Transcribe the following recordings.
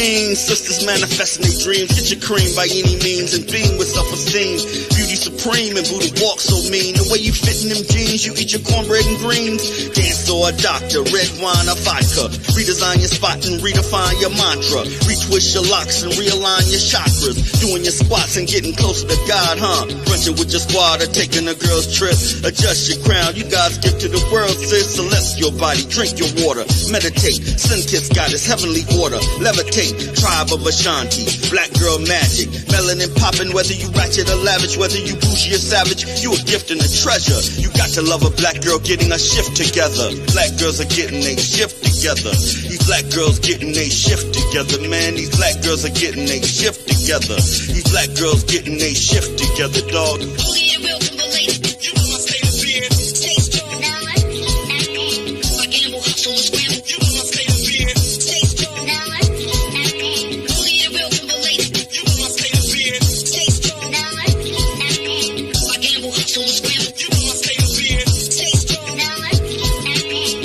fiends, sisters manifesting their dreams. Get your cream by any means and beam with self-esteem. Beauty supreme and Buddha walk so mean. The way you fit in them jeans, you eat your cornbread and greens. Dance or a doctor, red wine or vodka. Redesign your spot and redefine your mantra. Retwist your locks and realign your chakras. Doing your squats and getting closer to God, huh? Brunching with your squad or taking a girl's trip. Adjust your crown, you God's gift to the world, sis. Celestial body, drink your water. Meditate, sun kiss goddess, heavenly order. Levitate, tribe of Ashanti. Black girl magic, melanin popping. Whether you ratchet or lavish, whether you bougie or savage, you a gift and a treasure. You got to love a black girl getting a shift together. Black girls are getting a shift together. These black girls getting a shift together, man. These black girls are getting a shift together. These black girls getting a shift together, dog.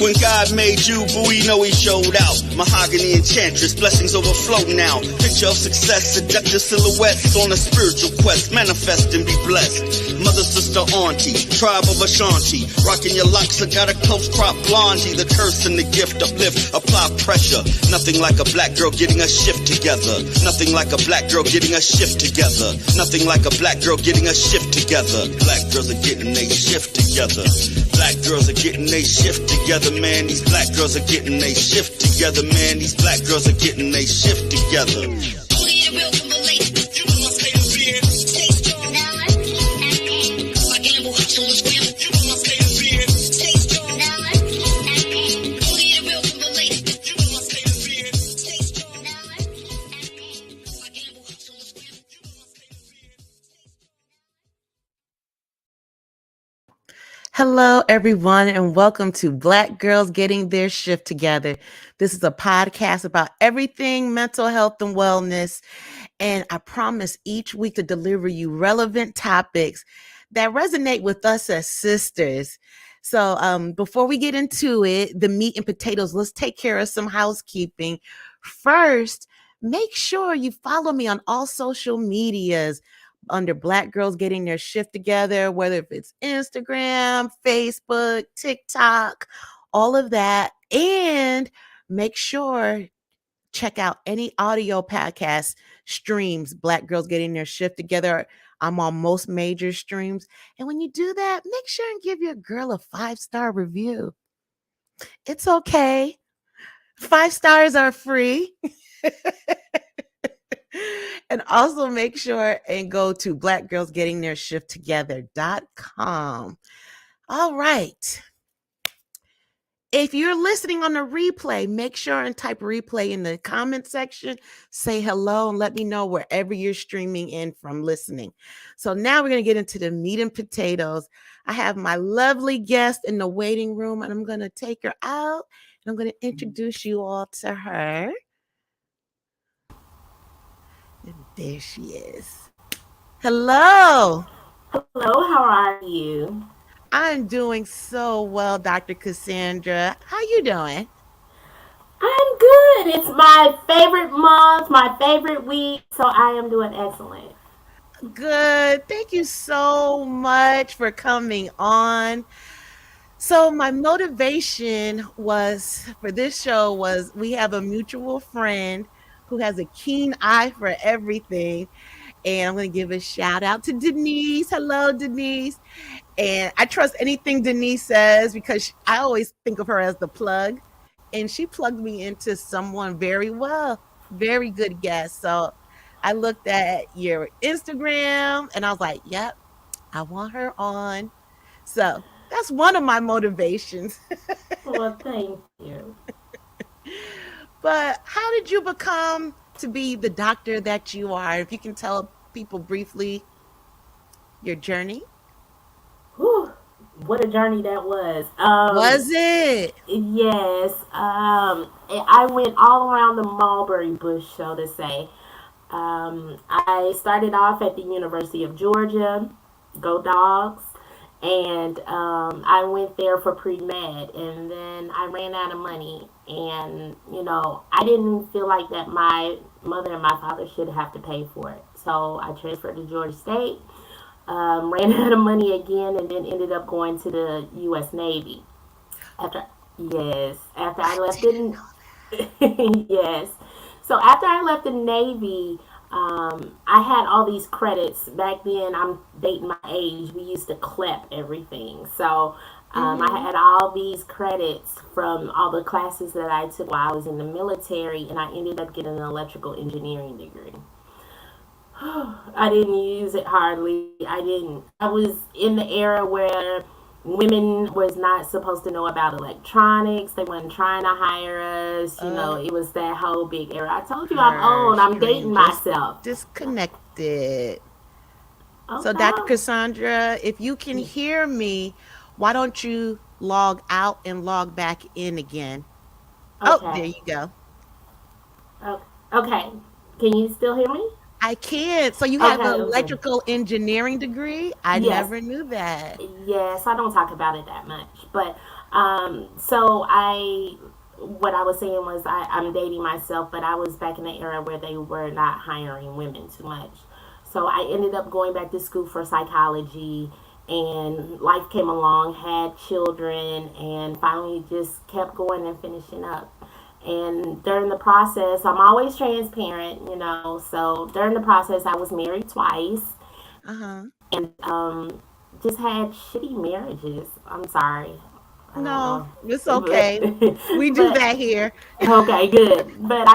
When God made you, boo, you know he showed out. Mahogany enchantress, blessings overflow now. Picture of success, seductive silhouettes on a spiritual quest. Manifest and be blessed. Mother, sister, auntie, tribe of Ashanti. Rocking your locks, I got a close crop blondie. The curse and the gift, uplift, apply pressure. Nothing like a black girl getting a shift together. Nothing like a black girl getting a shift together. Nothing like a black girl getting a shift together. Black girls are getting a shift together. Black girls are getting a shift together, man. These black girls are getting a shift together, man. These black girls are getting a shift together. Hello, everyone, and welcome to Black Girls Getting Their Shift Together. This is a podcast about everything mental health and wellness, and I promise each week to deliver you relevant topics that resonate with us as sisters. So before we get into it, the meat and potatoes, let's take care of some housekeeping. First, make sure you follow me on all social medias under Black Girls Getting Their Shift Together, whether it's Instagram, Facebook, TikTok, all of that. And make sure check out any audio podcast streams, Black Girls Getting Their Shift Together. I'm on most major streams. And when you do that, make sure and give your girl a 5-star review. It's okay. 5 stars are free. And also make sure and go to blackgirlsgettingtheirshifttogether.com. All right. If you're listening on the replay, make sure and type replay in the comment section. Say hello and let me know wherever you're streaming in from listening. So now we're going to get into the meat and potatoes. I have my lovely guest in the waiting room, and I'm going to take her out, and I'm going to introduce you all to her. And there she is. Hello. Hello, how are you? I'm doing so well, Dr. Cassandra. How you doing? I'm good. It's my favorite month, my favorite week, so I am doing excellent. Good. Thank you so much for coming on. So my motivation was for this show was we have a mutual friend who has a keen eye for everything. And I'm going to give a shout out to Denise. Hello, Denise. And I trust anything Denise says because I always think of her as the plug. And she plugged me into someone very well, very good guest. So I looked at your Instagram and I was like, yep, I want her on. So that's one of my motivations. Well, thank you. But how did you become to be the doctor that you are? If you can tell people briefly your journey. Whew, what a journey that was. Was it? Yes. I went all around the mulberry bush, so to say. I started off at the University of Georgia. Go Dogs. And I went there for pre-med, and then I ran out of money, and I didn't feel like that my mother and my father should have to pay for it. So I transferred to Georgia State, ran out of money again, and then ended up going to the U.S. Navy. After yes, after I I left didn't in know yes, so after I left the Navy, I had all these credits. Back then, I'm dating my age. We used to clip everything. So that. I had all these credits from all the classes that I took while I was in the military, and I ended up getting an electrical engineering degree. I didn't use it hardly. I didn't. I was in the era where women was not supposed to know about electronics. They weren't trying to hire us. Uh, It was that whole big era. I told you I'm her old. I'm dating stream just myself. disconnected. So, Dr. Okay. Cassandra, if you can hear me, why don't you log out and log back in again? Oh, Okay. there you go. Okay. Can you still hear me? I can. So, you have Okay. an Okay. electrical engineering degree? I Yes. never knew that. Yes. I don't talk about it that much, but so I what I was saying was I'm dating myself, but I was back in the era where they were not hiring women too much. So I ended up going back to school for psychology, and life came along, had children, and finally just kept going and finishing up. And during the process, I'm always transparent. So during the process, I was married twice Uh-huh. and just had shitty marriages. I'm sorry. No, it's But okay. We do but that here. okay, good. But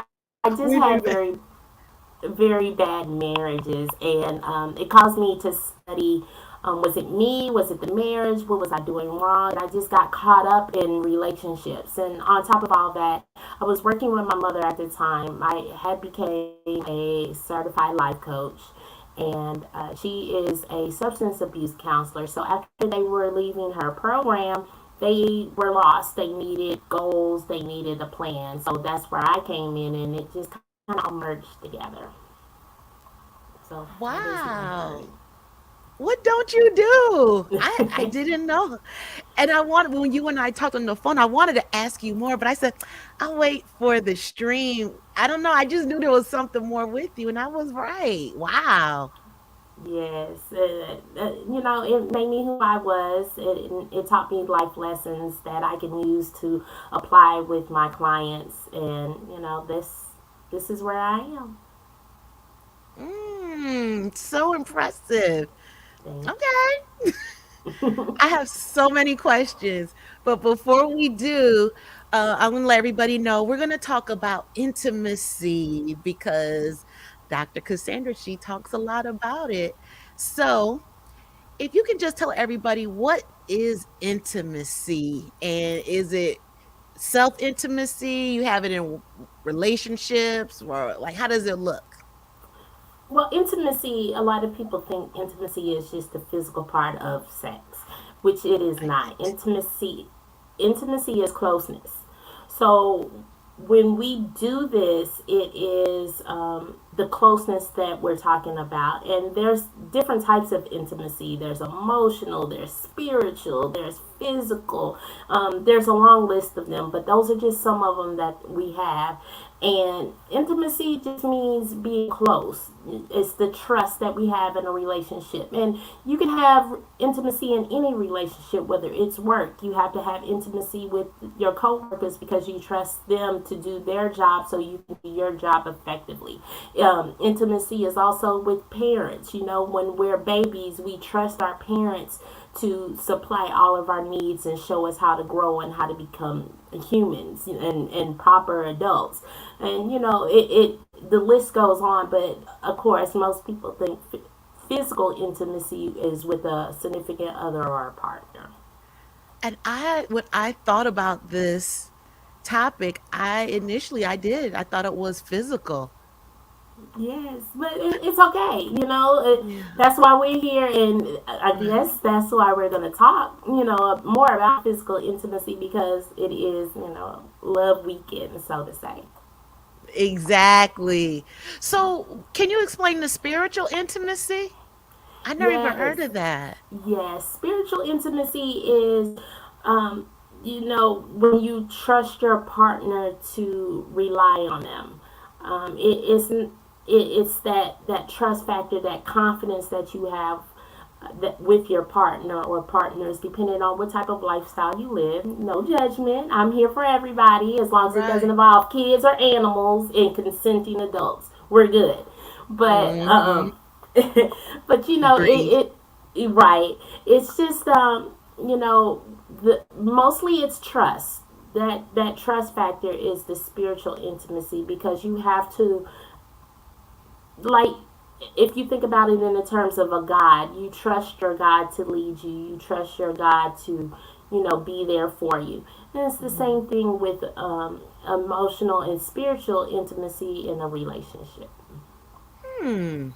I just had We do that. very bad marriages, and it caused me to study. Was it me? Was it the marriage? What was I doing wrong? And I just got caught up in relationships. And on top of all that, I was working with my mother at the time. I had became a certified life coach, and she is a substance abuse counselor. So after they were leaving her program, they were lost. They needed goals. They needed a plan. So that's where I came in, and it just kind of all merged together. So that is my journey. Wow. What don't you do? I didn't know. And I wanted when you and I talked on the phone, I wanted to ask you more, but I said, I'll wait for the stream. I don't know. I just knew there was something more with you, and I was right. Wow. Yes, it made me who I was. It taught me life lessons that I can use to apply with my clients, and this is where I am. So impressive. Thank Okay. you. I have so many questions, but before we do, I'm going to let everybody know we're going to talk about intimacy because Dr. Cassandra, she talks a lot about it. So, if you can just tell everybody what is intimacy and is it self intimacy? You have it in relationships or like how does it look? Well, intimacy, a lot of people think intimacy is just the physical part of sex, which it is not. Right. Intimacy is closeness. So when we do this, it is the closeness that we're talking about. And there's different types of intimacy. There's emotional, there's spiritual, there's physical. There's a long list of them, but those are just some of them that we have. And intimacy just means being close. It's the trust that we have in a relationship. And you can have intimacy in any relationship, whether it's work. You have to have intimacy with your coworkers because you trust them to do their job so you can do your job effectively. Intimacy is also with parents. When we're babies, we trust our parents to supply all of our needs and show us how to grow and how to become humans and proper adults. And the list goes on, but of course most people think physical intimacy is with a significant other or a partner. And when I thought about this topic, I did. I thought it was physical. Yes, but it's okay. Yeah. That's why we're here, and I guess Right. that's why we're going to talk. More about physical intimacy because it is, love weekend, so to say. Exactly. So, can you explain the spiritual intimacy? I never even Yes, heard of that. yes. Spiritual intimacy is, when you trust your partner to rely on them. It's that trust factor, that confidence that you have that with your partner or partners, depending on what type of lifestyle you live. No judgment. I'm here for everybody as long as it doesn't Right. involve kids or animals and consenting adults. We're good. But Hmm. but Agreed. right. It's just the mostly it's trust. That trust factor is the spiritual intimacy because you have to, like, if you think about it in the terms of a God, you trust your God to lead you. You trust your God to, be there for you. And it's the same thing with emotional and spiritual intimacy in a relationship. Hmm.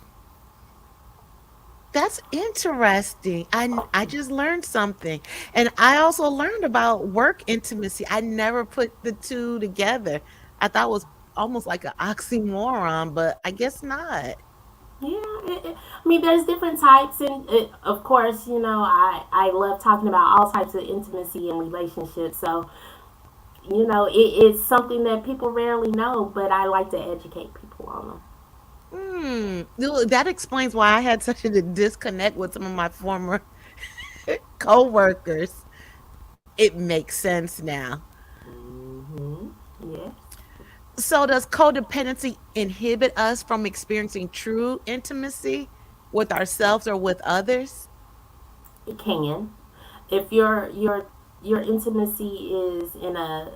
That's interesting. I just learned something. And I also learned about work intimacy. I never put the two together. I thought it was almost like an oxymoron, but I guess not. Yeah, I mean, there's different types, and of course, I love talking about all types of intimacy and relationships. So, it's something that people rarely know, but I like to educate people on them. That explains why I had such a disconnect with some of my former coworkers. It makes sense now. Hmm. Yes, So does codependency inhibit us from experiencing true intimacy with ourselves or with others? it can. If your intimacy is in a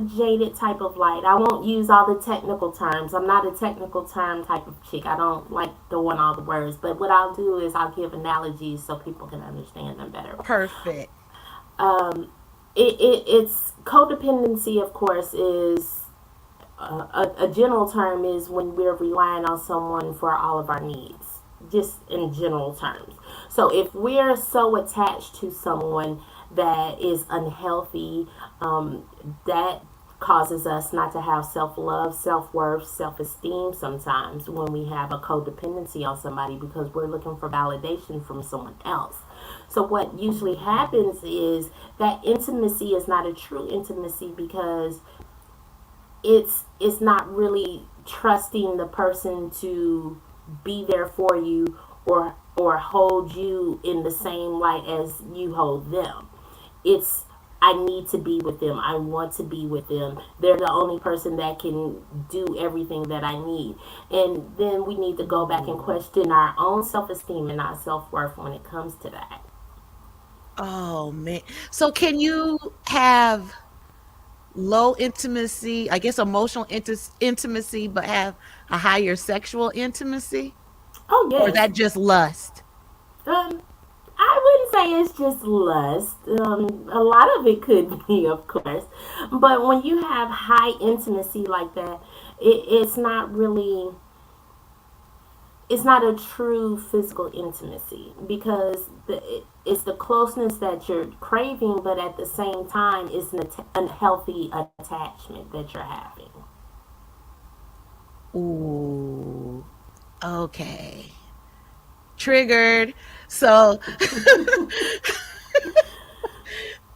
jaded type of light. I won't use all the technical terms. I'm not a technical term type of chick. I don't like throwing all the words. But what I'll do is I'll give analogies so people can understand them better. Perfect. Um, it's codependency, of course, is a general term is when we're relying on someone for all of our needs, just in general terms. So if we're so attached to someone that is unhealthy, that causes us not to have self love, self worth, self esteem sometimes when we have a codependency on somebody because we're looking for validation from someone else. So, what usually happens is that intimacy is not a true intimacy because it's not really trusting the person to be there for you or hold you in the same light as you hold them. It's I need to be with them. I want to be with them. They're the only person that can do everything that I need. And then we need to go back and question our own self esteem and our self worth when it comes to that. Oh man. So can you have low intimacy, I guess emotional intimacy, but have a higher sexual intimacy? Oh, Or is yes. that just lust? Um, I wouldn't say it's just lust. A lot of it could be, of course. But when you have high intimacy like that, it's not really, it's not a true physical intimacy because it's the closeness that you're craving, but at the same time, it's an unhealthy attachment that you're having. Ooh. Okay. Triggered. So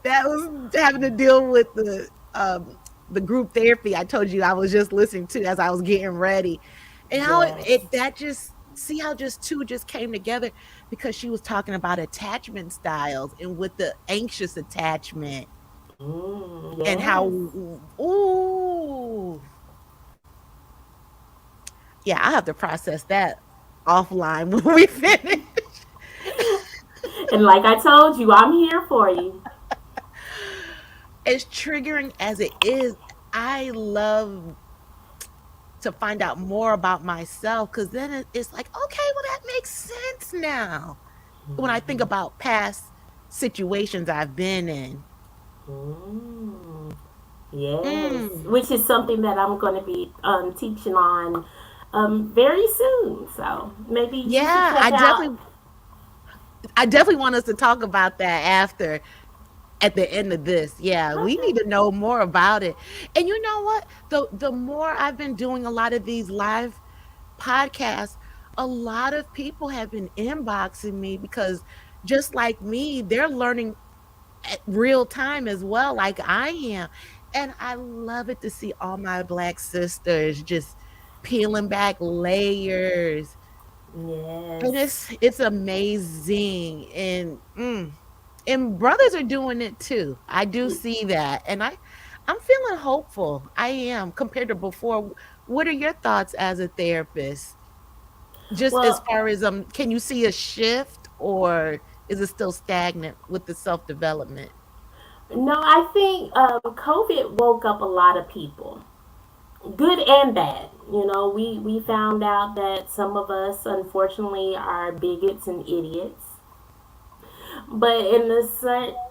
that was having to deal with the group therapy I told you I was just listening to as I was getting ready. And how it Yes. that just see how just two just came together because she was talking about attachment styles and with the anxious attachment and how Yes. ooh, yeah, I have to process that offline when we finish. And like I told you, I'm here for you. As triggering as it is, I love to find out more about myself because then it's like, okay, well, that makes sense now. When I think about past situations I've been in. Mm. Yes, Mm, which is something that I'm going to be teaching on very soon. So maybe you should yeah, check out. I definitely want us to talk about that after at the end of this. Yeah, we Okay. need to know more about it. And you know what? The more I've been doing a lot of these live podcasts, a lot of people have been inboxing me because just like me, they're learning at real time as well, like I am. And I love it to see all my black sisters just peeling back layers. And Yes. it's amazing. And brothers are doing it too. I do see that. And I'm feeling hopeful. I am compared to before. What are your thoughts as a therapist? Just as Well, far as can you see a shift, or is it still stagnant with the self-development? no, I think COVID woke up a lot of people, good and bad. We found out that some of us, unfortunately, are bigots and idiots. But in the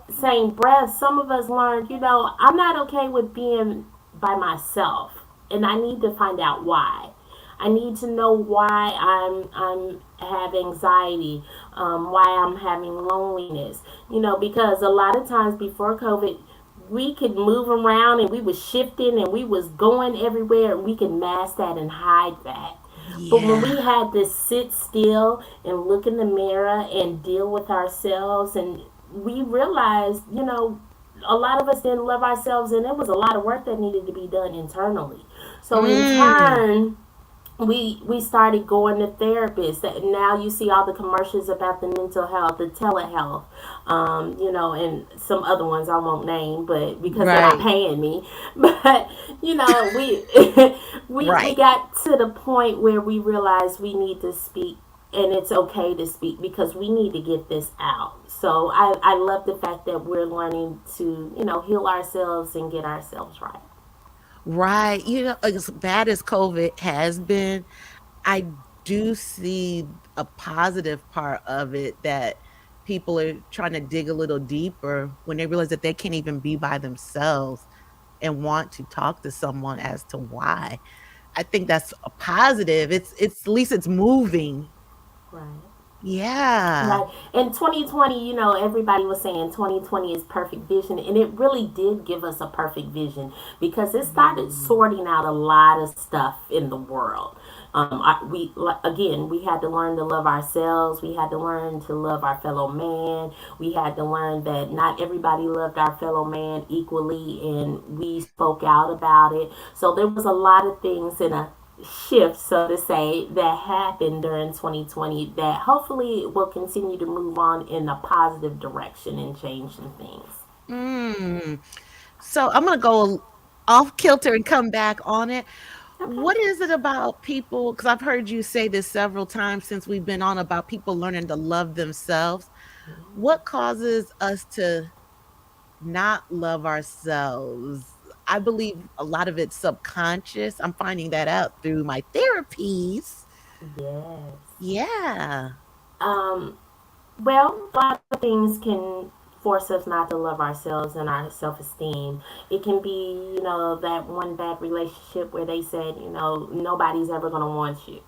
same breath, some of us learned, I'm not okay with being by myself, and I need to find out why. I need to know why I'm have anxiety, why I'm having loneliness. Because a lot of times before COVID, we could move around and we was shifting and we was going everywhere and we could mask that and hide that. But when Yeah. we had to sit still and look in the mirror and deal with ourselves, and we realized, a lot of us didn't love ourselves, and there was a lot of work that needed to be done internally. So in Mm. turn, we started going to therapists. That now you see all the commercials about the mental health, the telehealth, and some other ones I won't name, but because they're not Right. paying me. But we we Right. got to the point where we realized we need to speak, and it's okay to speak because we need to get this out. So I love the fact that we're learning to heal ourselves and get ourselves right. Right. As bad as COVID has been, I do see a positive part of it, that people are trying to dig a little deeper when they realize that they can't even be by themselves and want to talk to someone as to why. I think that's a positive. It's at least it's moving. Right. Yeah. Right. In 2020, everybody was saying 2020 is perfect vision, and it really did give us a perfect vision because it started Mm. sorting out a lot of stuff in the world. Again, we had to learn to love ourselves. We had to learn to love our fellow man. We had to learn that not everybody loved our fellow man equally, and we spoke out about it. So there was a lot of things in a shift, so to say, that happened during 2020 that hopefully will continue to move on in a positive direction and change some things. Mm. So I'm gonna go off kilter and come back on it. Okay. What is it about people? Because I've heard you say this several times since we've been on, about people learning to love themselves. What causes us to not love ourselves? I believe a lot of it's subconscious. I'm finding that out through my therapies. Yes. Yeah. Um, well, a lot of things can force us not to love ourselves and our self esteem. It can be, that one bad relationship where they said, nobody's ever going to want you,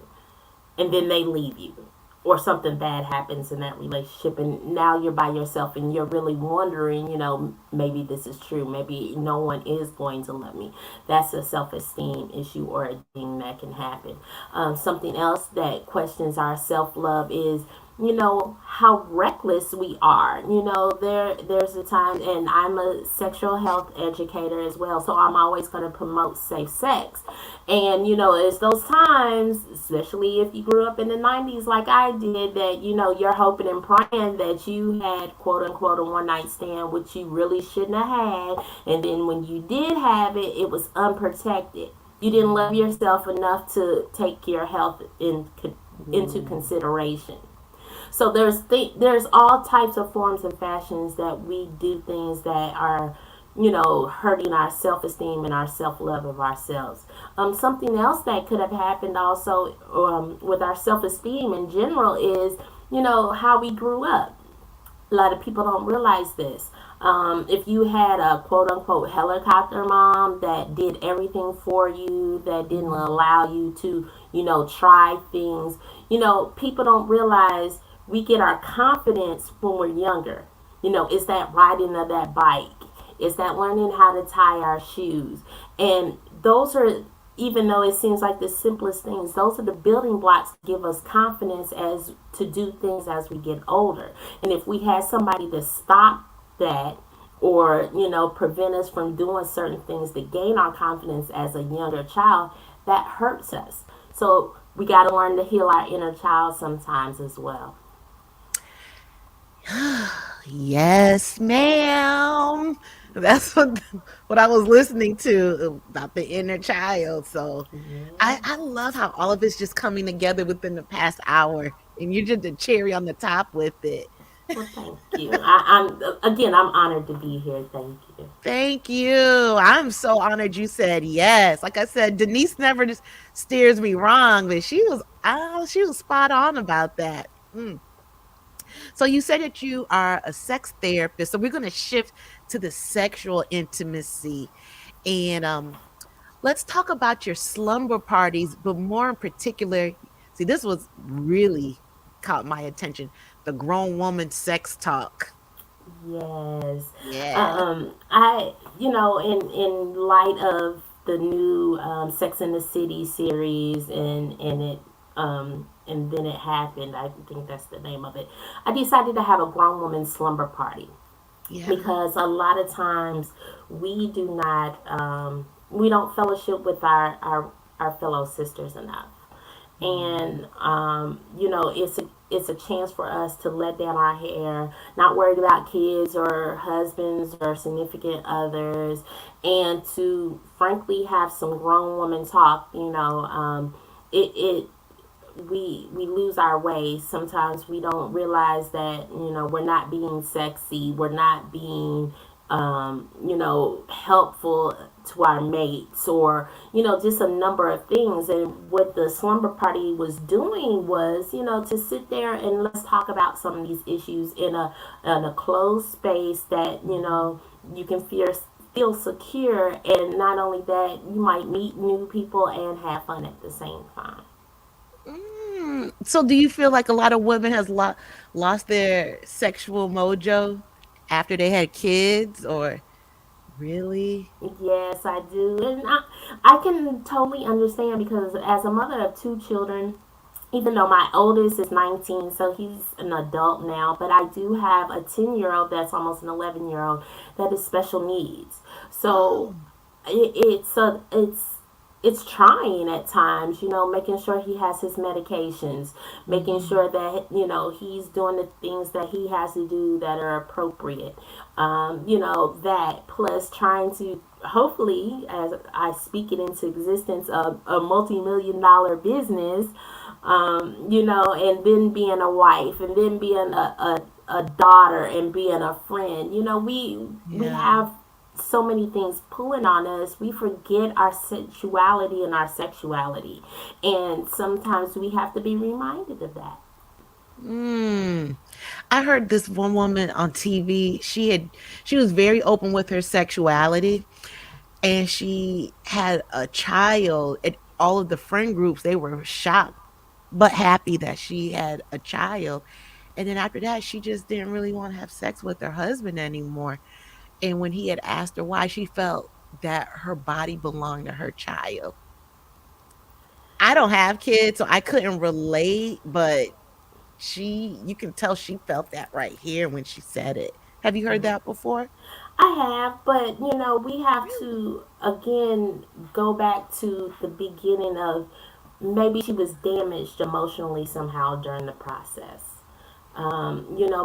and then they leave you, or something bad happens in that relationship and now you're by yourself and you're really wondering, maybe this is true, maybe no one is going to love me. That's a self-esteem issue or a thing that can happen. Something else that questions our self-love is how reckless we are. There's a time, and I'm a sexual health educator as well, so I'm always going to promote safe sex. And it's those times, especially if you grew up in the 90s like I did, that you're hoping and praying that you had quote unquote a one night stand, which you really shouldn't have had. And then when you did have it, it was unprotected. You didn't love yourself enough to take your health into consideration. So there's all types of forms and fashions that we do things that are, hurting our self esteem and our self love of ourselves. Something else that could have happened also, with our self esteem in general is, how we grew up. A lot of people don't realize this. If you had a quote unquote helicopter mom that did everything for you, that didn't allow you to, try things, people don't realize we get our confidence when we're younger. It's that riding of that bike, it's that learning how to tie our shoes. And those are, even though it seems like the simplest things, those are the building blocks to give us confidence as to do things as we get older. And if we had somebody to stop that, or prevent us from doing certain things to gain our confidence as a younger child, that hurts us. So we got to learn to heal our inner child sometimes as well. Yes, ma'am. That's what I was listening to about the inner child. So Yeah. I love how all of it's just coming together within the past hour, and you're just the cherry on the top with it. Well, thank you. I'm honored to be here. Thank you. Thank you. I'm so honored you said yes. Like I said, Denise never just steers me wrong, but she was spot on about that. Mm. So you said that you are a sex therapist. So we're going to shift to the sexual intimacy, and let's talk about your slumber parties, but more in particular, see, this was really caught my attention. The grown woman sex talk. Yes. Yeah. In light of the new Sex in the City series, and then it happened. I think that's the name of it. I decided to have a grown woman slumber party Yeah. because a lot of times we don't fellowship with our fellow sisters enough, Mm. and it's a chance for us to let down our hair, not worried about kids or husbands or significant others, and to frankly have some grown woman talk. It we lose our way. Sometimes we don't realize that we're not being sexy, we're not being helpful to our mates, or just a number of things. And what the slumber party was doing was to sit there and let's talk about some of these issues in a closed space that you can feel secure, and not only that, you might meet new people and have fun at the same time. So do you feel like a lot of women has lost their sexual mojo after they had kids, or really? Yes, I do. And I can totally understand because as a mother of two children, even though my oldest is 19, so he's an adult now, but I do have a 10-year-old that's almost an 11-year-old that is special needs. So Oh. it's trying at times, making sure he has his medications, making Mhm. sure that he's doing the things that he has to do that are appropriate. That plus trying to hopefully, as I speak it into existence, a multi-million-dollar business, and then being a wife, and then being a daughter, and being a friend. We Yeah. have so many things pulling on us, we forget our sensuality and our sexuality. And sometimes we have to be reminded of that. Mm. I heard this one woman on TV. She was very open with her sexuality, and she had a child. And all of the friend groups, they were shocked but happy that she had a child. And then after that, she just didn't really want to have sex with her husband anymore. And when he had asked her why, she felt that her body belonged to her child. I don't have kids, so I couldn't relate, but you can tell she felt that right here when she said it. Have you heard that before? I have, but we have Really? to again go back to the beginning of maybe she was damaged emotionally somehow during the process.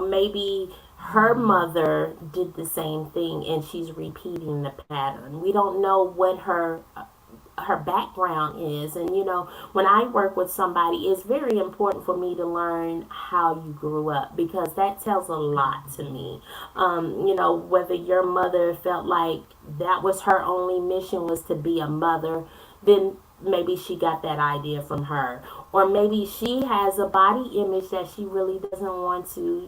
Maybe her Mm. mother did the same thing and she's repeating the pattern. We don't know what her background is. And when I work with somebody, it's very important for me to learn how you grew up because that tells a lot to Mhm. me. Whether your mother felt like that was her only mission was to be a mother, then maybe she got that idea from her, or maybe she has a body image that she really doesn't want to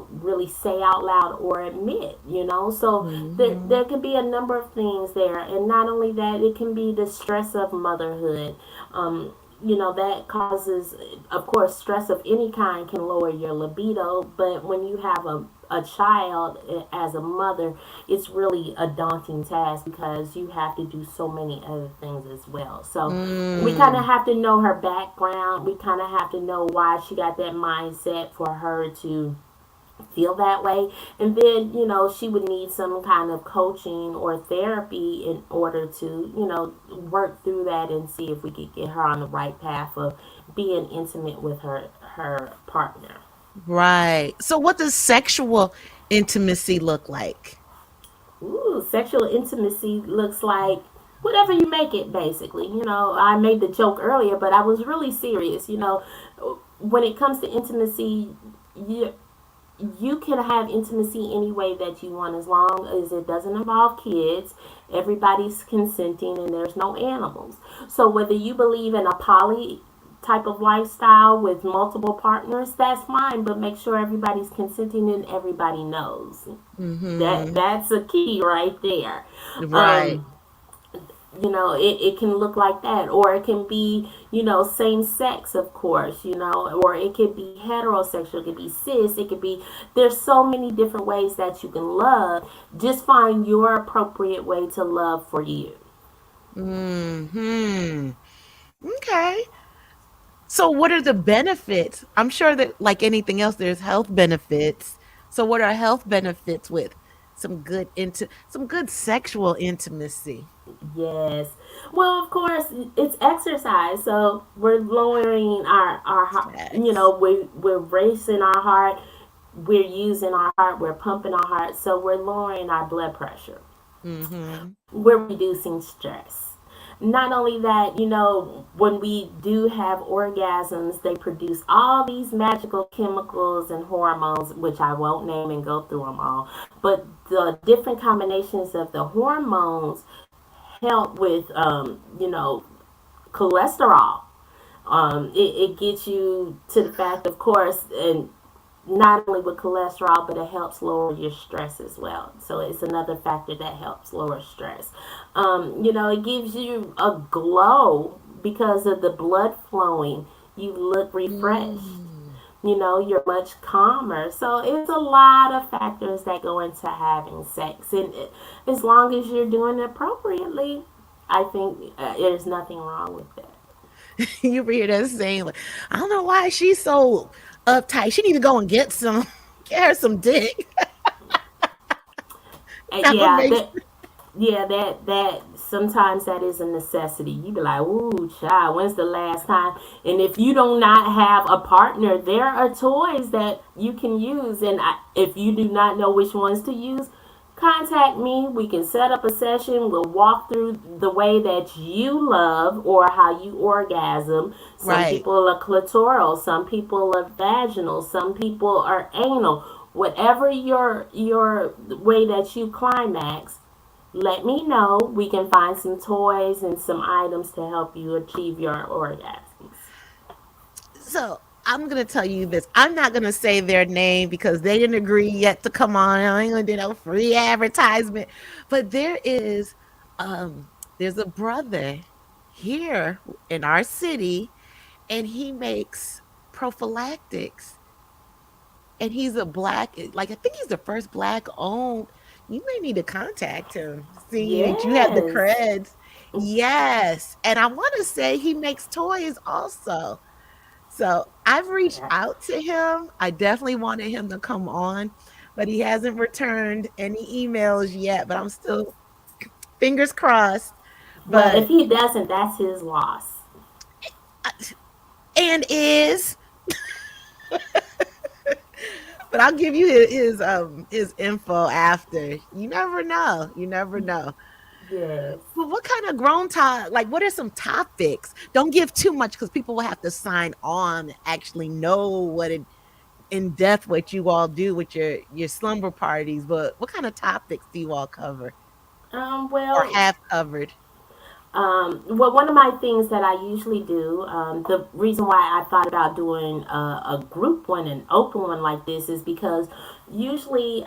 really say out loud or admit. So there Mhm. could be a number of things there, and not only that, it can be the stress of motherhood. That causes, of course, stress of any kind can lower your libido, but when you have a child as a mother, it's really a daunting task because you have to do so many other things as well. So we kind of Mm. have to know her background. We kind of have to know why she got that mindset for her to feel that way. And then, she would need some kind of coaching or therapy in order to, work through that and see if we could get her on the right path of being intimate with her partner. Right. So what does sexual intimacy look like? Ooh, sexual intimacy looks like whatever you make it, basically. I made the joke earlier, but I was really serious. When it comes to intimacy, you, you can have intimacy any way that you want as long as it doesn't involve kids. Everybody's consenting and there's no animals. So whether you believe in a poly type of lifestyle with multiple partners, that's fine, but make sure everybody's consenting and everybody knows. Mm-hmm. That's a key right there. Right. Um, it can look like that, or it can be, same sex, of course, or it could be heterosexual, it could be cis, it could be, there's so many different ways that you can love. Just find your appropriate way to love for you. Hmm. Okay. So what are the benefits? I'm sure that like anything else, there's health benefits. So what are health benefits with some good sexual intimacy? Yes. Well, of course, it's exercise. So we're lowering our heart. Sex. We're racing our heart. We're using our heart. We're pumping our heart. So we're lowering our blood pressure. Mm-hmm. We're reducing stress. Not only that, when we do have orgasms, they produce all these magical chemicals and hormones, which I won't name and go through them all. But the different combinations of the hormones help with, cholesterol. It gets you to the fact, of course, and not only with cholesterol, but it helps lower your stress as well. So it's another factor that helps lower stress. It gives you a glow because of the blood flowing. You look refreshed. Mm. You're much calmer. So it's a lot of factors that go into having sex. And as long as you're doing it appropriately, I think there's nothing wrong with that. You ever hear that saying like, I don't know why she's so uptight. She need to go and get some, get her some dick. I'm gonna Yeah, make that sometimes that is a necessity. You be like, ooh, child, when's the last time? And if you do not have a partner, there are toys that you can use. And if you do not know which ones to use, contact me. We can set up a session. We'll walk through the way that you love or how you orgasm. Some right. people are clitoral, some people are vaginal, some people are anal. Whatever your way that you climax, let me know. We can find some toys and some items to help you achieve your orgasms. So I'm gonna tell you this. I'm not gonna say their name because they didn't agree yet to come on. I ain't gonna do no free advertisement. But there's a brother here in our city, and he makes prophylactics. And he's a black, like I think he's the first black owned. You may need to contact him, seeing that you have the Yes. creds. Yes. And I want to say he makes toys also. So I've reached out to him. I definitely wanted him to come on, but he hasn't returned any emails yet. But I'm still fingers crossed. Well, if But he doesn't, that's his loss. uh, and is, but I'll give you his info after. You never know. You never know. Yes. Well, what kind of like what are some topics? Don't give too much because people will have to sign on, actually know what it in depth what you all do with your slumber parties. But what kind of topics do you all cover or Well, have covered? one of my things that I usually do, the reason why I thought about doing a group one, an open one like this, is because usually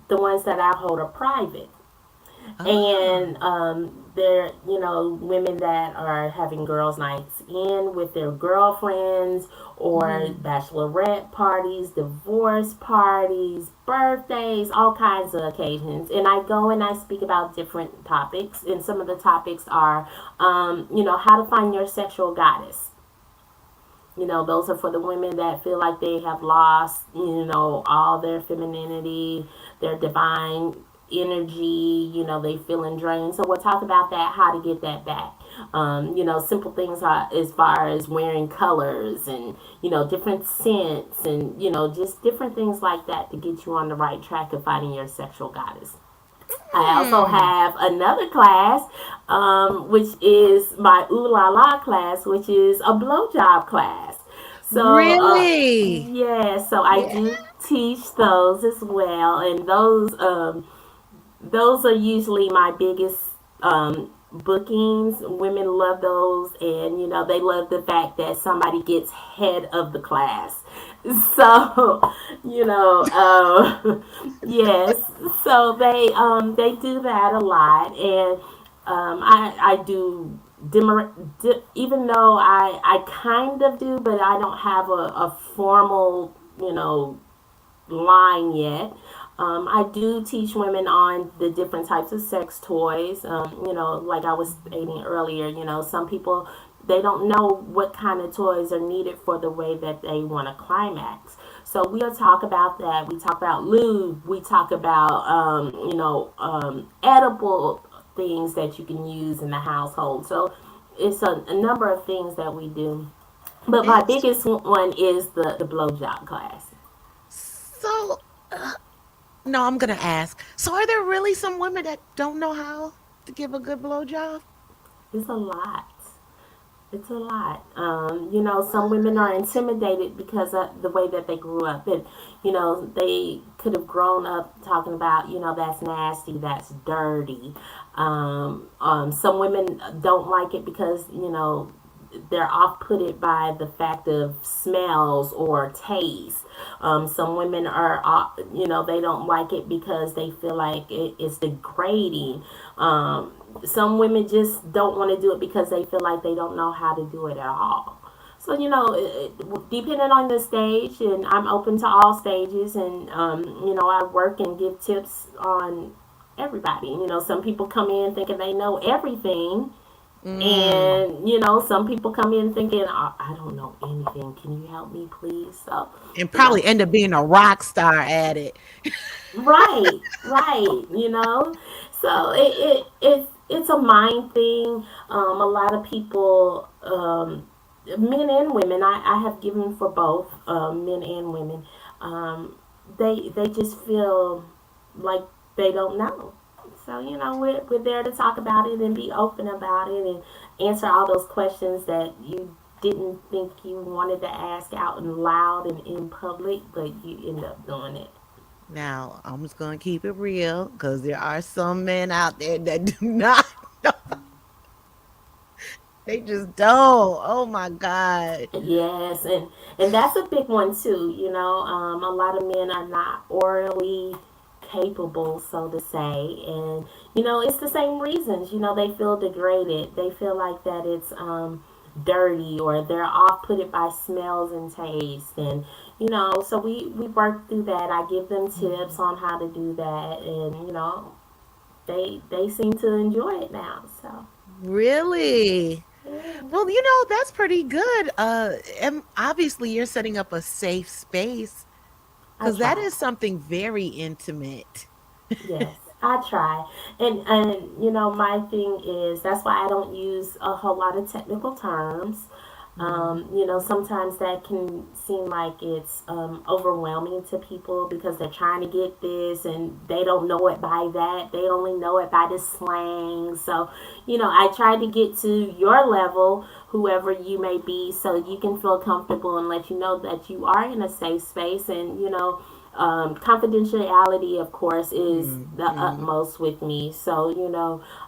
the ones that I hold are private. And Oh, they're, women that are having girls' nights in with their girlfriends, or mm, bachelorette parties, divorce parties, birthdays, all kinds of occasions. And I go and I speak about different topics. And some of the topics are, how to find your sexual goddess. Those are for the women that feel like they have lost, all their femininity, their divine energy. They feeling drained. So we'll talk about that, how to get that back. Simple things as far as wearing colors and, different scents and, just different things like that to get you on the right track of finding your sexual goddess. I also have another class, which is my Ooh La La class, which is a blowjob class. So, Really? yeah, so I Yeah. do teach those as well, and those are usually my biggest bookings. Women love those, and they love the fact that somebody gets head of the class. So, yes. So they do that a lot, and I do even though I kind of do, but I don't have a formal line yet. I do teach women on the different types of sex toys. Like I was stating earlier, some people, they don't know what kind of toys are needed for the way that they want to climax. So we'll talk about that. We talk about lube. We talk about edible things that you can use in the household. So it's a number of things that we do. But my It's biggest one is the blowjob class. so. No, I'm gonna ask. So, are there really some women that don't know how to give a good blowjob? It's a lot. It's a lot. Some women are intimidated because of the way that they grew up. And, they could have grown up talking about, that's nasty, that's dirty. Some women don't like it because, they're off putted by the fact of smells or taste. Some women are, they don't like it because they feel like it's degrading. Some women just don't want to do it because they feel like they don't know how to do it at all. So, depending on the stage, and I'm open to all stages, and, I work and give tips on everybody. Some people come in thinking they know everything, Mm. and, some people come in thinking, I don't know anything. Can you help me, please? So, And you know, probably end up being a rock star at it. right, right, So it's a mind thing. A lot of people, men and women, I have given for both, men and women. Um, they just feel like they don't know. So, we're there to talk about it and be open about it and answer all those questions that you didn't think you wanted to ask out and loud and in public, but you end up doing it. Now, I'm just gonna keep it real because there are some men out there that do not know. They just don't. Oh my God. Yes, and that's a big one too. A lot of men are not orally capable, so to say, and it's the same reasons. They feel degraded. They feel like that it's dirty, or they're off put it by smells and taste, and so we work through that. I give them tips on how to do that, and they seem to enjoy it now. So Really? yeah, Well, that's pretty good. And obviously you're setting up a safe space I because that try. is something very intimate. Yes, I try. And my thing is that's why I don't use a whole lot of technical terms. Mhm. Sometimes that can seem like it's overwhelming to people because they're trying to get this and they don't know it by that. They only know it by the slang. So, I try to get to your level, whoever you may be, so you can feel comfortable and let you know that you are in a safe space. And, confidentiality, of course, is Mhm. the Mhm. utmost with me. So,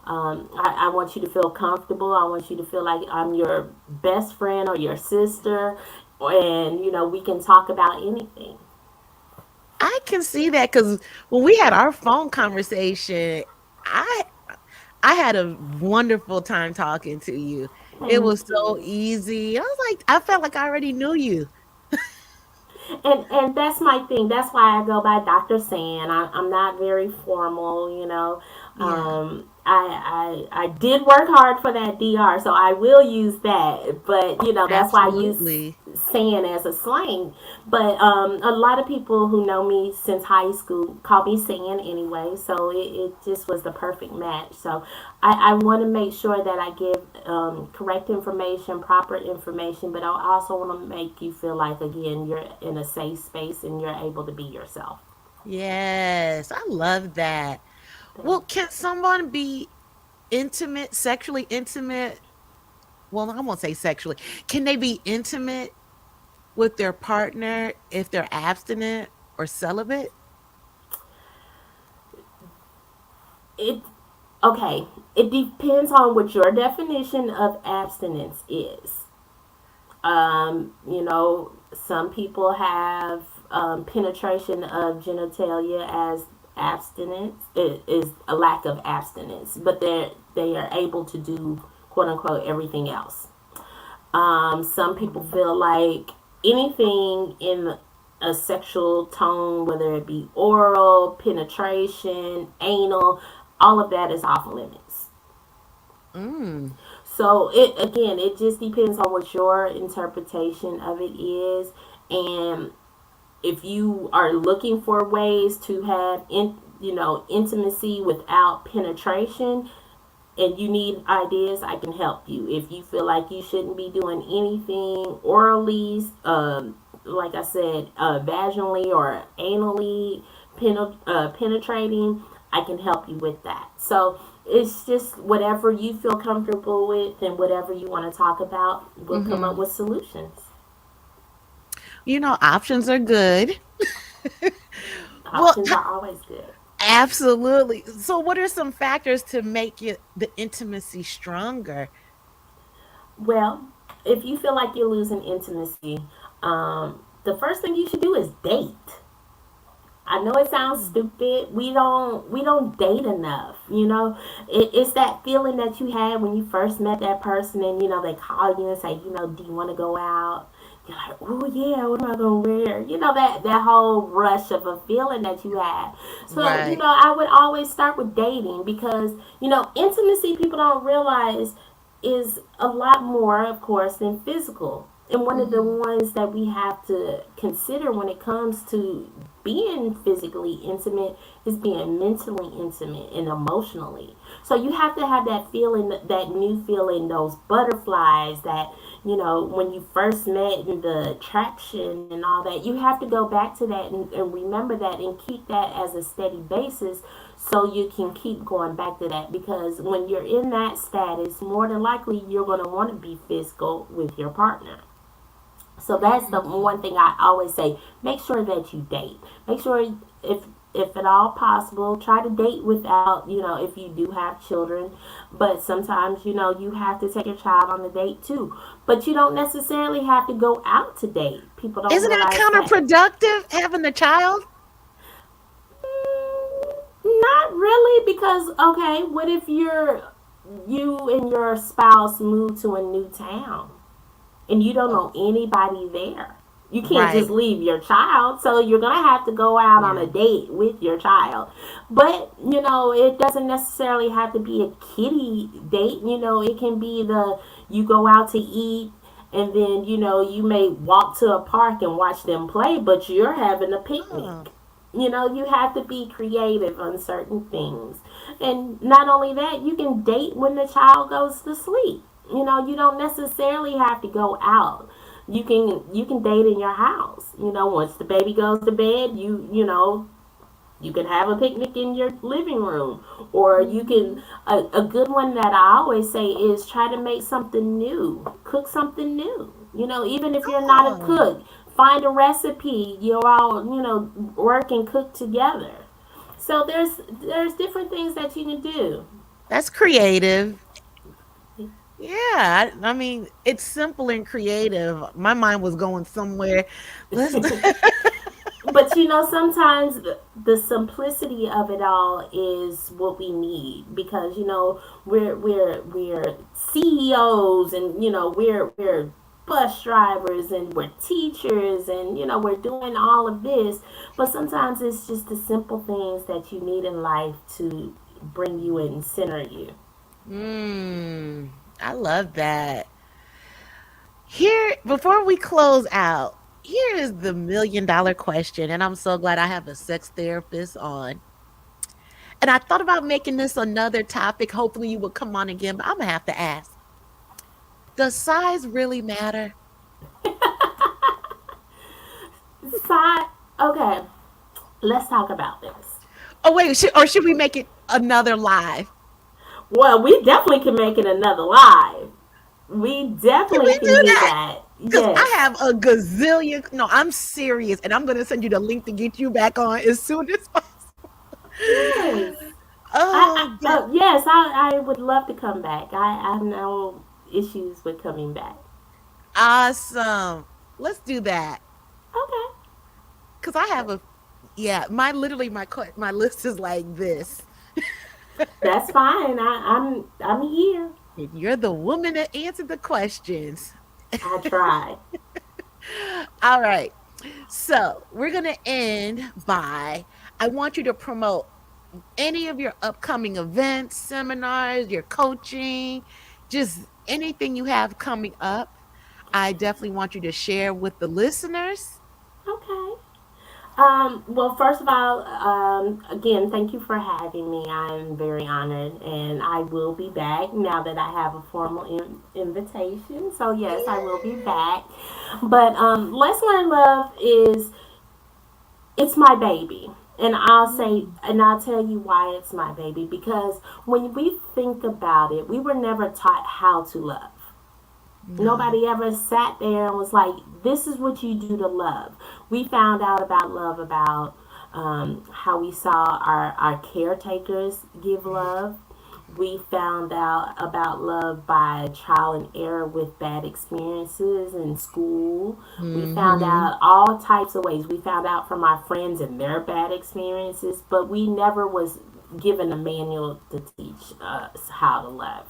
I want you to feel comfortable. I want you to feel like I'm your best friend or your sister, and we can talk about anything. I can see that because when we had our phone conversation, I I had a wonderful time talking to you. It Thank was so you. easy. I was like, I felt like I already knew you. And that's my thing. That's why I go by Dr. San. I'm not very formal, you know. Yeah, I did work hard for that DR, so I will use that. But you know, that's why I use absolutely. San as a slang. But a lot of people who know me since high school call me San anyway. So it just was the perfect match. So I want to make sure that I give correct information, proper information, but I also want to make you feel like, again, you're in a safe space and you're able to be yourself. Yes, I love that. Well, can someone be intimate, sexually intimate? Well, I won't say sexually. Can they be intimate with their partner if they're abstinent or celibate? It Okay. It depends on what your definition of abstinence is. You know, some people have penetration of genitalia as abstinence. It is a lack of abstinence, but they are able to do quote unquote everything else. Some people feel like anything in a sexual tone, whether it be oral, penetration, anal, all of that is off limits. Mm, So it again, it just depends on what your interpretation of it is, and if you are looking for ways to have intimacy without penetration, and you need ideas, I can help you. If you feel like you shouldn't be doing anything orally, like I said, vaginally or anally penetrating, I can help you with that. So it's just whatever you feel comfortable with and whatever you want to talk about, we'll come up mhm. with solutions. Options are good. Well, Options are always good. absolutely. So, what are some factors to make the intimacy stronger? Well, if you feel like you're losing intimacy, the first thing you should do is date. I know it sounds Mm. stupid. We don't date enough. It's that feeling that you had when you first met that person, and they call you and say, do you want to go out? You're like, oh yeah, what am I gonna wear? That whole rush of a feeling that you had. So Right. I would always start with dating, because intimacy, people don't realize, is a lot more, of course, than physical. And one of the Hmm. ones that we have to consider when it comes to being physically intimate is being mentally intimate and emotionally. So you have to have that feeling, that new feeling, those butterflies, that when you first met, and the attraction and all that. You have to go back to that, and remember that, and keep that as a steady basis, so you can keep going back to that, because when you're in that status, more than likely you're going to want to be physical with your partner. So that's the Mm. one thing I always say. Make sure that you date. Make sure, if at all possible, try to date without, if you do have children. But sometimes, you have to take your child on a date too. But you don't necessarily have to go out to date. People don't Isn't that realize that. counterproductive having a child? Not really, because okay, what if you and your spouse move to a new town and you don't know anybody there? You can't just Right. leave your child, so you're gonna have to go out on a Yeah. date with your child. But it doesn't necessarily have to be a kiddie date. It can be you go out to eat, and then you may walk to a park and watch them play, but you're having a Oh, picnic. You have to be creative on certain things. And not only that, you can date when the child goes to sleep. You don't necessarily have to go out. You can date in your house. Once the baby goes to bed, you can have a picnic in your living room, or you mhm. can. A good one that I always say is, try to make something new, cook something new. Even if you're not a Oh, cook, find a recipe. You all work and cook together. So there's different things that you can do. that's creative. Yeah, I mean, it's simple and creative. My mind was going somewhere. Let's But sometimes the simplicity of it all is what we need, because we're CEOs, and we're bus drivers and we're teachers and, we're doing all of this. But sometimes it's just the simple things that you need in life to bring you and center you. I love that. Here, before we close out, here is the $1,000,000 question, and I'm so glad I have a sex therapist on. And I thought about making this another topic. Hopefully, you will come on again, but I'm gonna have to ask: does size really matter? Okay, let's talk about this. Oh wait, should we make it another live? Well, we definitely can make it another live. We Can definitely we can do do that? that. Because I Yes. have a gazillion. No, I'm serious, and I'm gonna send you the link to get you back on as soon as possible. Yes. Oh, Yes, I would love to come back. I have no issues with coming back. awesome. Let's do that. Okay. Cause I have a yeah. My list is like this. That's fine. I'm here. And you're the woman that answered the questions. I tried. All right. So we're gonna end by I want you to promote any of your upcoming events, seminars, your coaching, just anything you have coming up. I definitely want you to share with the listeners. Okay. Well, first of all, again, thank you for having me. I'm very honored, and I will be back now that I have a formal invitation. So, yes, I will be back. But Let's Learn Love it's my baby. And I'll tell you why it's my baby. Because when we think about it, we were never taught how to love. No. Nobody ever sat there and was like, this is what you do to love. We found out about love about how we saw our caretakers give love. We found out about love by trial and error with bad experiences in school. We found Mm-hmm. out all types of ways. We found out from our friends and their bad experiences, but we never was given a manual to teach us how to love.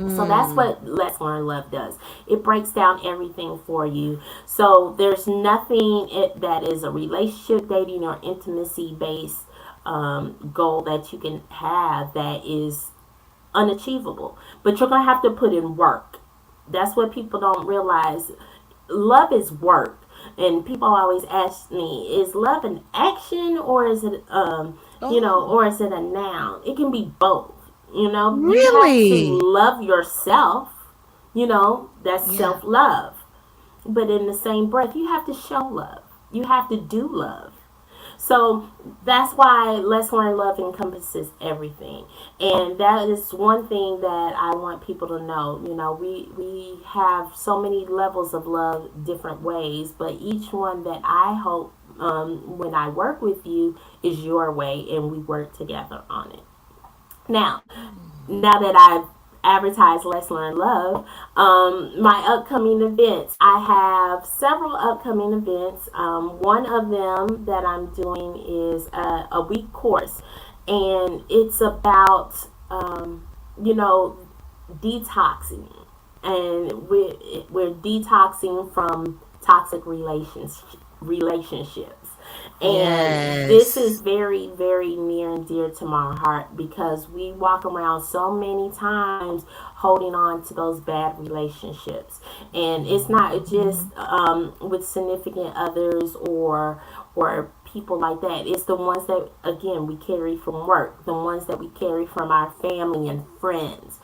So that's Mm. what Let's Learn Love does. It breaks down everything for you. So there's nothing that is a relationship, dating, or intimacy based goal that you can have that is unachievable. But you're going to have to put in work. That's what people don't realize. Love is work. And people always ask me, is love an action or is it, Oh, or is it a noun? It can be both. You have to really? love yourself. That's Yeah. self love. But in the same breath, you have to show love. You have to do love. So that's why Let's Learn Love encompasses everything. And that is one thing that I want people to know. We have so many levels of love different ways, but each one that I hope when I work with you is your way and we work together on it. Now, now that I've advertised Let's Learn Love, my upcoming events. I have several upcoming events. One of them that I'm doing is a week course, and it's about, you know, detoxing. And we're detoxing from toxic relationships. And this is Yes. very, very near and dear to my heart because we walk around so many times holding on to those bad relationships. And it's not just with significant others or people like that. It's the ones that, again, we carry from work, the ones that we carry from our family and friends,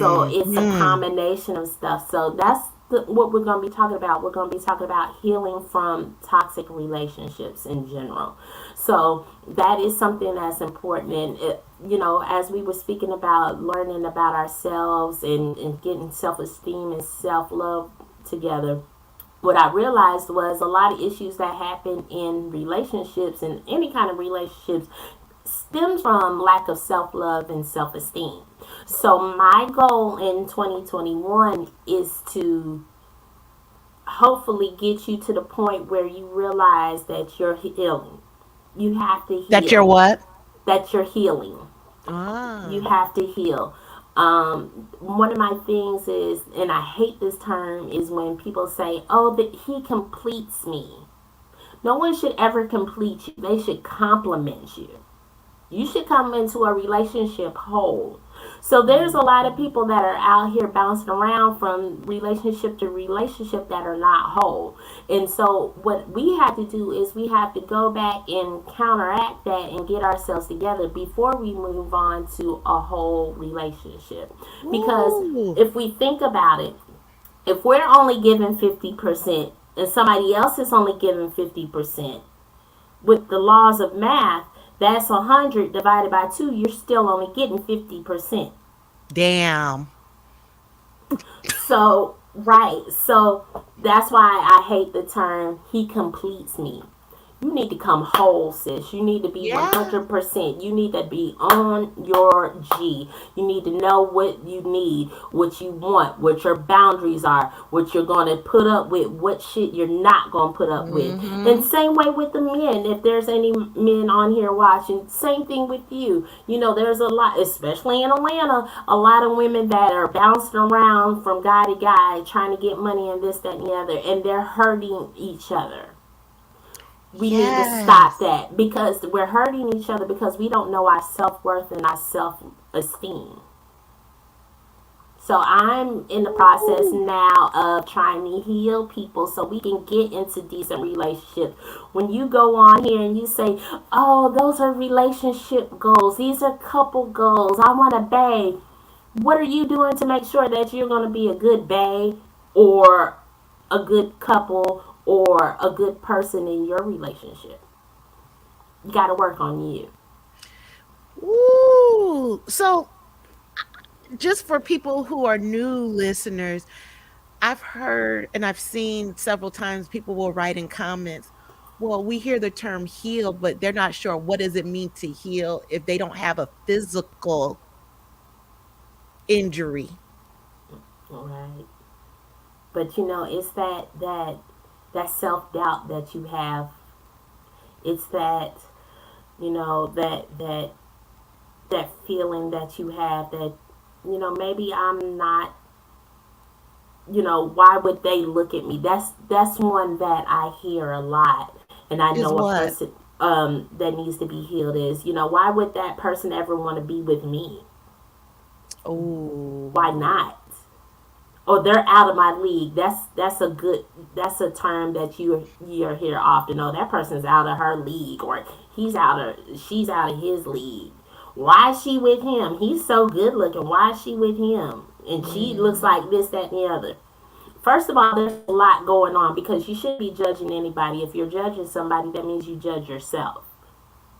So it's a Mm-hmm. combination of stuff. So that's what we're going to be talking about. We're going to be talking about healing from toxic relationships in general. So that is something that's important. And, as we were speaking about learning about ourselves and getting self esteem and self love together, what I realized was a lot of issues that happen in relationships and any kind of relationships stems from lack of self love and self esteem. So, my goal in 2021 is to hopefully get you to the point where you realize that you're healing. You have to That you're heal, what? that you're healing. You Ah. have to heal. One of my things is, and I hate this term, is when people say, oh, that he completes me. No one should ever complete you. They should compliment you. You should come into a relationship whole. So there's a lot of people that are out here bouncing around from relationship to relationship that are not whole. And so what we have to do is we have to go back and counteract that and get ourselves together before we move on to a whole relationship. Because Ooh. if we think about it, if we're only giving 50% and somebody else is only giving 50%, with the laws of math, that's 100 divided by 2. You're still only getting 50%. Damn. So, right. So, that's why I hate the term, he completes me. You need to come whole, sis. You need to be Yeah. 100%. You need to be on your G. You need to know what you need, what you want, what your boundaries are, what you're going to put up with, what shit you're not going to put up with. And same way with the men. If there's any men on here watching, same thing with you. You know, there's a lot, especially in Atlanta, a lot of women that are bouncing around from guy to guy trying to get money and this, that, and the other, and they're hurting each other. We need to stop that because we're hurting each other because we don't know our self-worth and our self-esteem. So I'm in the process now of trying to heal people so we can get into decent relationships. When you go on here and you say, oh, those are relationship goals, these are couple goals, I want a bae. What are you doing to make sure that you're going to be a good bae or a good couple or a good person in your relationship? You got to work on you. Ooh. So, just for people who are new listeners, I've heard and I've seen several times people will write in comments, well, we hear the term heal, but they're not sure what does it mean to heal if they don't have a physical injury. All right. But you know, it's that self-doubt that you have. It's that, you know, that feeling that you have that, you know, maybe I'm not, you know, why would they look at me? That's one that I hear a lot. And I Is know a what? person that needs to be healed is, you know, why would that person ever want to be with me? Oh. Why not? Or they're out of my league. That's a term that you're hear often. Oh, that person's out of her league, or she's out of his league. Why is she with him? He's so good looking. Why is she with him? And she looks like this, that, and the other. First of all, there's a lot going on because you shouldn't be judging anybody. If you're judging somebody, that means you judge yourself.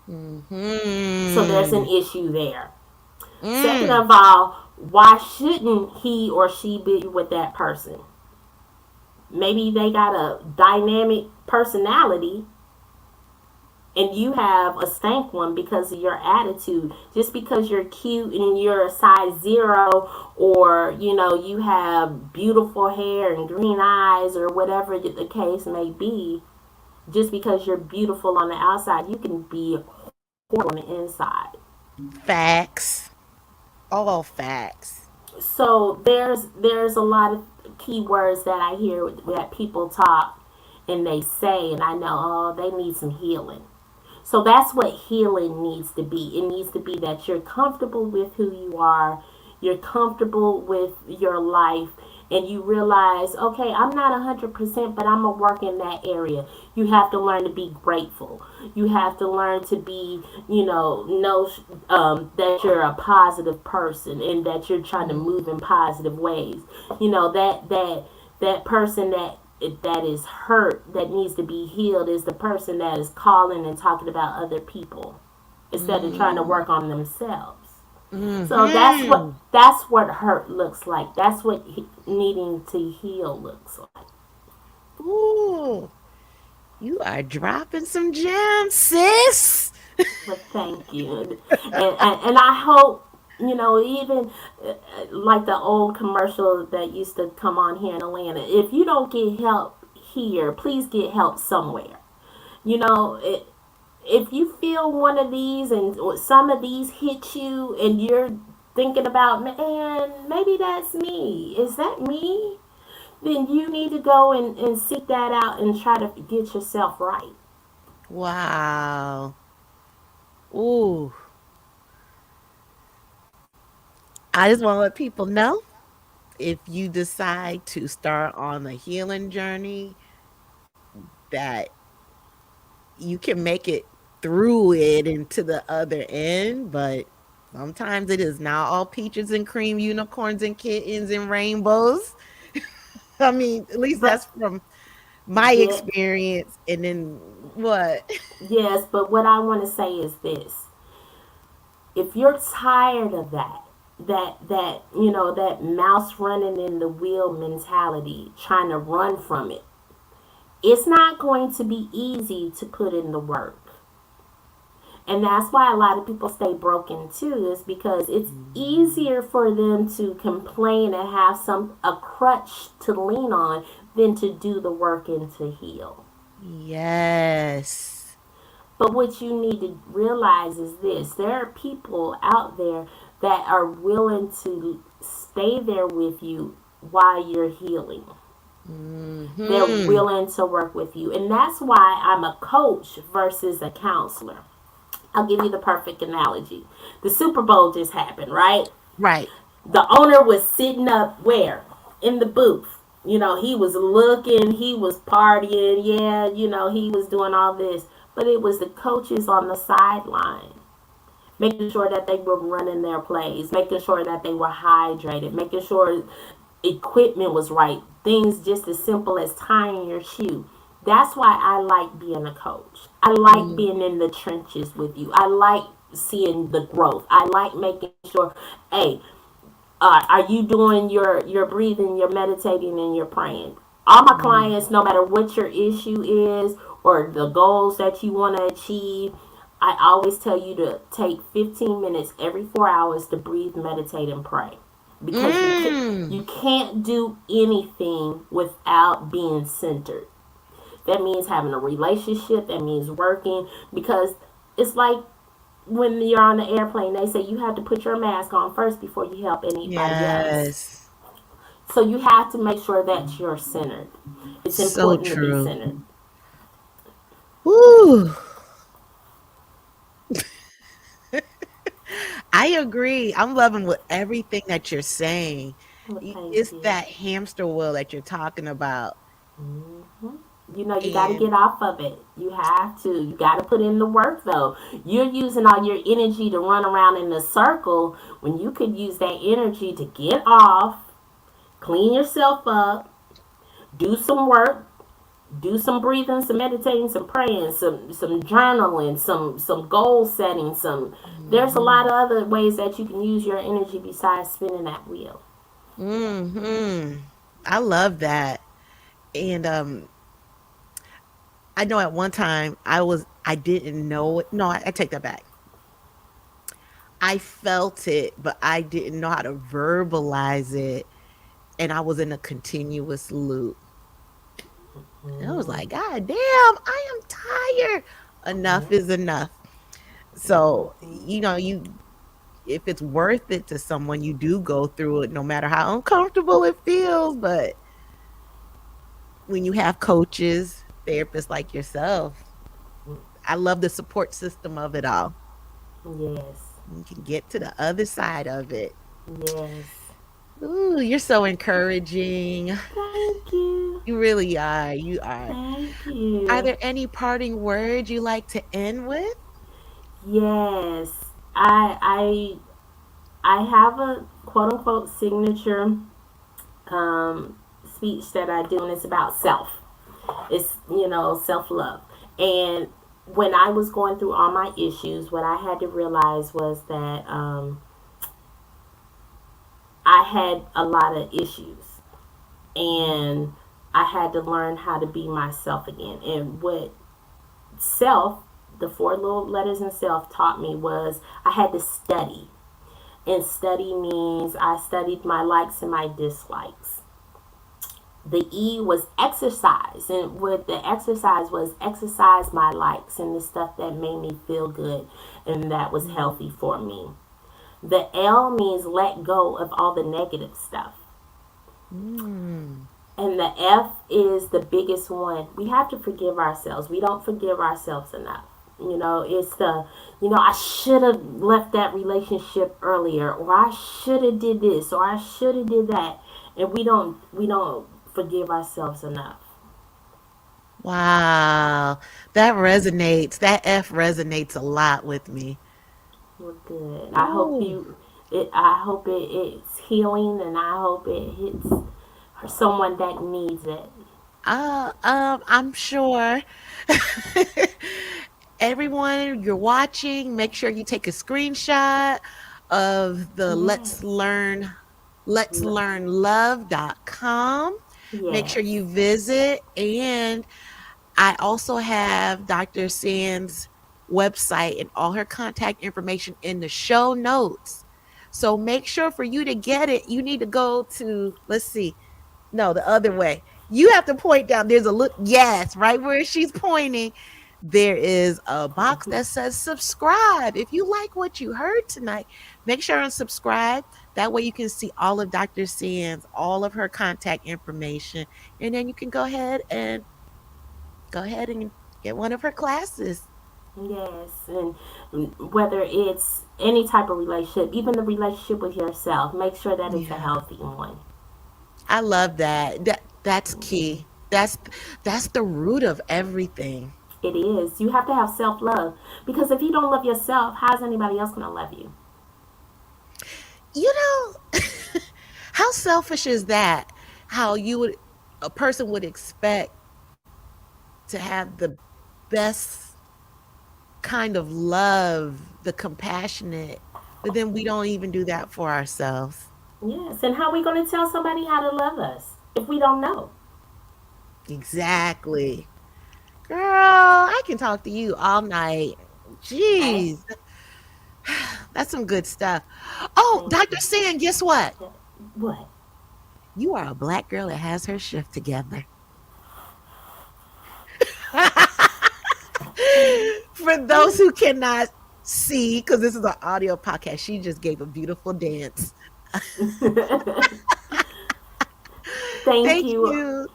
So there's an issue there. Second of all, why shouldn't he or she be with that person? Maybe they got a dynamic personality and you have a stank one because of your attitude. Just because you're cute and you're a size 0, or you know, you have beautiful hair and green eyes or whatever the case may be, just because you're beautiful on the outside, you can be horrible on the inside. Facts. All facts. So there's a lot of keywords that I hear that people talk and they say, and I know, oh, they need some healing. So that's what healing needs to be. It needs to be that you're comfortable with who you are, you're comfortable with your life, and you realize, okay, I'm not 100%, but I'm going to work in that area. You have to learn to be grateful. You have to learn to be, you know that you're a positive person and that you're trying to move in positive ways. You know, that person that is hurt, that needs to be healed, is the person that is calling and talking about other people instead of trying to work on themselves. So that's what hurt looks like. That's what needing to heal looks like. Ooh. You are dropping some gems, sis. But thank you, and I hope, you know, even like the old commercial that used to come on here in Atlanta. If you don't get help here, please get help somewhere. You know, if you feel one of these and some of these hit you and you're thinking about, man, maybe that's me. Is that me? Then you need to go and seek that out and try to get yourself right. Wow. Ooh. I just want to let people know, if you decide to start on a healing journey, that you can make it through it and to the other end, but sometimes it is not all peaches and cream, unicorns and kittens and rainbows. I mean, at least But that's from my yeah, experience. And then what? yes, but what I want to say is this. If you're tired of that mouse running in the wheel mentality, trying to run from it, it's not going to be easy to put in the work. And that's why a lot of people stay broken too, is because it's easier for them to complain and have a crutch to lean on than to do the work and to heal. Yes. But what you need to realize is this: there are people out there that are willing to stay there with you while you're healing. They're Hmm. willing to work with you. And that's why I'm a coach versus a counselor. I'll give you the perfect analogy. The Super Bowl just happened, right? Right. The owner was sitting up where? In the booth. He was looking, he was partying, yeah, he was doing all this. But it was the coaches on the sideline, making sure that they were running their plays, making sure that they were hydrated, making sure equipment was right. Things just as simple as tying your shoe. That's why I like being a coach. I like Mm. being in the trenches with you. I like seeing the growth. I like making sure, hey, are you doing your breathing, your meditating, and your praying? All my Mm. clients, no matter what your issue is or the goals that you want to achieve, I always tell you to take 15 minutes every 4 hours to breathe, meditate, and pray. Because Mm. you can't do anything without being centered. That means having a relationship. That means working. Because it's like when you're on the airplane, they say you have to put your mask on first before you help anybody else. Yes. So you have to make sure that you're centered. It's So important to be true. centered. Woo. I agree. I'm loving with everything that you're saying. Well, thank It's you. that hamster wheel that you're talking about. hmm you got to And get off of it. You have to. You got to put in the work, though. You're using all your energy to run around in a circle when you could use that energy to get off, clean yourself up, do some work, do some breathing, some meditating, some praying, some journaling, some goal setting. There's a lot mhm. of other ways that you can use your energy besides spinning that wheel. Mhm. I love that. And I know at one time I didn't know it. No, I take that back. I felt it, but I didn't know how to verbalize it. And I was in a continuous loop. And I was Mm, like, God damn, I am tired. Enough yeah. is enough. So, hmm if it's worth it to someone, you do go through it no matter how uncomfortable it feels. But when you have coaches, therapists like yourself, I love the support system of it all. Yes. You can get to the other side of it. Yes. Ooh, you're so encouraging. Thank you. You really are. You are. Thank Are you. there any parting words you like to end with? Yes. I have a quote unquote signature speech that I do, and it's about self. It's, self love. And when I was going through all my issues, what I had to realize was that I had a lot of issues, and I had to learn how to be myself again. And what self, the four little letters in self, taught me was I had to study. And study means I studied my likes and my dislikes. The E was exercise, and what the exercise was, exercise my likes and the stuff that made me feel good and that was healthy for me. The L means let go of all the negative stuff. Mm. And the F is the biggest one. We have to forgive ourselves. We don't forgive ourselves enough. It's I should have left that relationship earlier, or I should have did this, or I should have did that. And we don't forgive ourselves enough. Wow. That resonates. That F resonates a lot with me. Well, good. Ooh. I hope it's healing, and I hope it hits someone that needs it. I'm sure. Everyone, you're watching, make sure you take a screenshot of the Yes. letslearnlove.com. Make sure Yes. you visit. And I also have Dr. Sand's website and all her contact information in the show notes. So make sure for you to get it, you need to go to, let's see, no, the other way. You have to point down. There's a look. Yes, right where she's pointing. There is a box that says subscribe. If you like what you heard tonight, make sure and subscribe. That way you can see all of Dr. Sands, all of her contact information, and then you can go ahead and get one of her classes. Yes, and whether it's any type of relationship, even the relationship with yourself, make sure that it's a Yeah. healthy one. I love that. That's key. That's the root of everything. It is. You have to have self love, because if you don't love yourself, how's anybody else gonna love you? You know, how selfish is that? How a person would expect to have the best kind of love, the compassionate, but then we don't even do that for ourselves. Yes, and how are we gonna tell somebody how to love us if we don't know? Exactly. Girl, I can talk to you all night. Okay. Jeez, that's some good stuff. Oh, Thank Dr. you. Sand, guess what? What? You are a black girl that has her shift together. For those who cannot see, because this is an audio podcast, she just gave a beautiful dance. Thank Thank you. you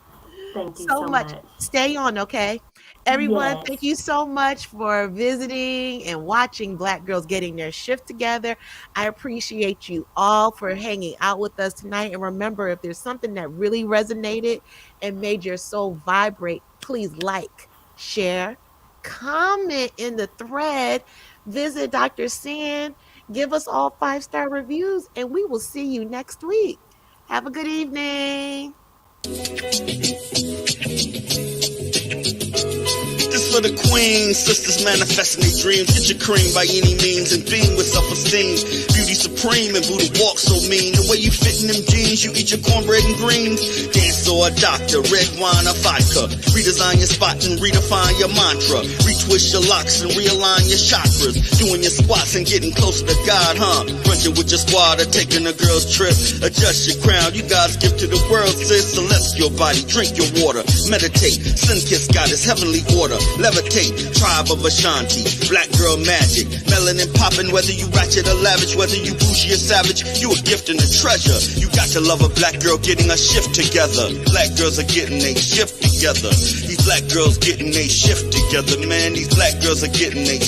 Thank you so so much. much. Stay on, okay? Everyone, Yes. thank you so much for visiting and watching Black Girls Getting Their Shift Together. I appreciate you all for hanging out with us tonight. And remember, if there's something that really resonated and made your soul vibrate, please like, share, comment in the thread, visit Dr. Sand, give us all 5-star reviews, and we will see you next week. Have a good evening. This for the queens, sisters manifesting their dreams. Get your cream by any means and beam with self-esteem. Beauty supreme and Buddha walk so mean. The way you fit in them jeans, you eat your cornbread and greens. Dance or a doctor, red wine or vodka. Redesign your spot and redefine your mantra. Retwist your locks and realign your chakras. Doing your squats and getting closer to God, huh? Brunching with your squad or taking a girl's trip. Adjust your crown, you God's gift to the world, sis. Celestial body, drink your water. Meditate, sun-kiss goddess, heavenly order. Levitate, tribe of Ashanti, black girl magic, melanin popping, whether you ratchet or lavish, whether you bougie or savage, you a gift and a treasure. You got to love a black girl getting a shift together. Black girls are getting a shift together. These black girls getting a shift together, man. These black girls are getting a